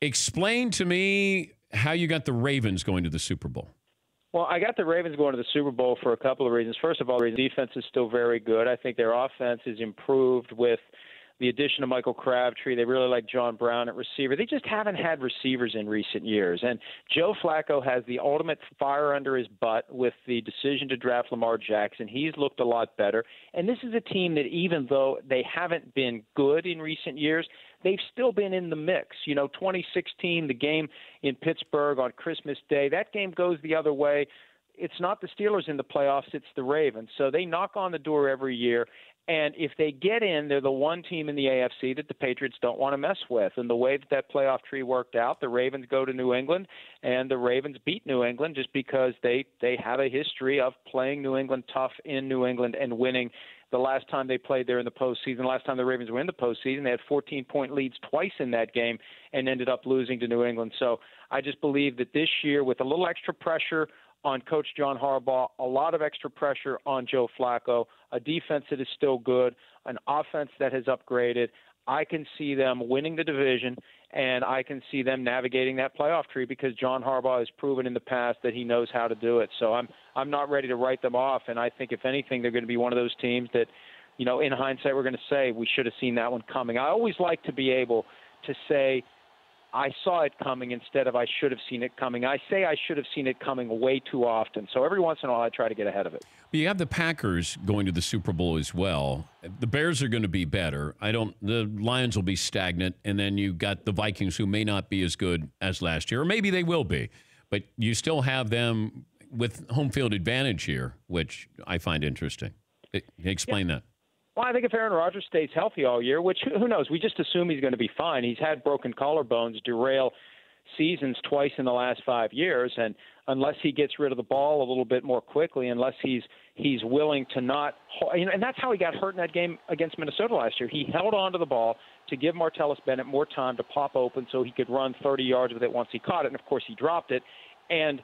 Explain to me how you got the Ravens going to the Super Bowl. Well, I got the Ravens going to the Super Bowl for a couple of reasons. First of all, the defense is still very good. I think their offense is improved with the addition of Michael Crabtree. They really like John Brown at receiver. They just haven't had receivers in recent years. And Joe Flacco has the ultimate fire under his butt with the decision to draft Lamar Jackson. He's looked a lot better. And this is a team that, even though they haven't been good in recent years, they've still been in the mix. 2016, the game in Pittsburgh on Christmas Day, that game goes the other way. It's not the Steelers in the playoffs, it's the Ravens. So they knock on the door every year. And if they get in, they're the one team in the AFC that the Patriots don't want to mess with. And the way that playoff tree worked out, the Ravens go to New England, and the Ravens beat New England just because they have a history of playing New England tough in New England and winning. The last time they played there in the postseason, last time the Ravens were in the postseason, they had 14-point leads twice in that game and ended up losing to New England. So I just believe that this year, with a little extra pressure on Coach John Harbaugh, a lot of extra pressure on Joe Flacco, a defense that is still good, an offense that has upgraded, I can see them winning the division, and I can see them navigating that playoff tree because John Harbaugh has proven in the past that he knows how to do it. So I'm not ready to write them off, and I think, if anything, they're going to be one of those teams that, in hindsight, we're going to say we should have seen that one coming. I always like to be able to say I saw it coming instead of I should have seen it coming. I say I should have seen it coming way too often. So every once in a while I try to get ahead of it. But you have the Packers going to the Super Bowl as well. The Bears are going to be better. The Lions will be stagnant, and then you got the Vikings, who may not be as good as last year, or maybe they will be. But you still have them with home field advantage here, which I find interesting. Explain that. Well, I think if Aaron Rodgers stays healthy all year, which who knows, we just assume he's going to be fine. He's had broken collarbones derail seasons twice in the last 5 years, and unless he gets rid of the ball a little bit more quickly, unless he's willing to not, and that's how he got hurt in that game against Minnesota last year. He held on to the ball to give Martellus Bennett more time to pop open so he could run 30 yards with it once he caught it, and of course he dropped it. And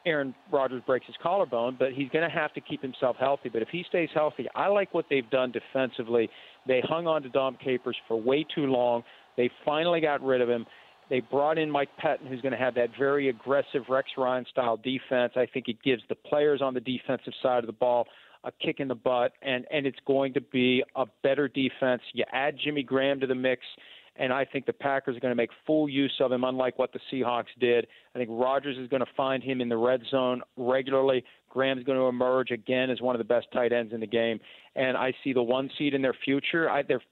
Aaron Rodgers breaks his collarbone, but he's going to have to keep himself healthy. But if he stays healthy, I like what they've done defensively. They hung on to Dom Capers for way too long. They finally got rid of him. They brought in Mike Pettin, who's going to have that very aggressive Rex Ryan-style defense. I think it gives the players on the defensive side of the ball a kick in the butt, and it's going to be a better defense. You add Jimmy Graham to the mix, and I think the Packers are going to make full use of him, unlike what the Seahawks did. I think Rodgers is going to find him in the red zone regularly. Graham's going to emerge again as one of the best tight ends in the game. And I see the one seed in their future.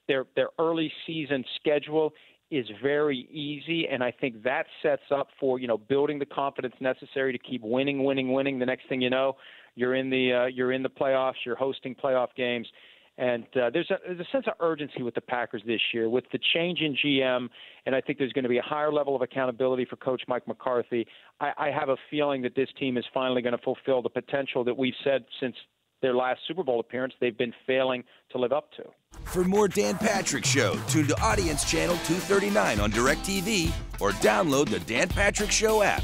Their early season schedule is very easy, and I think that sets up for, building the confidence necessary to keep winning. The next thing you know, you're in the playoffs, you're hosting playoff games. And there's a sense of urgency with the Packers this year with the change in GM, and I think there's going to be a higher level of accountability for Coach Mike McCarthy. I have a feeling that this team is finally going to fulfill the potential that we've said since their last Super Bowl appearance they've been failing to live up to. For more Dan Patrick Show, tune to Audience Channel 239 on DirecTV or download the Dan Patrick Show app.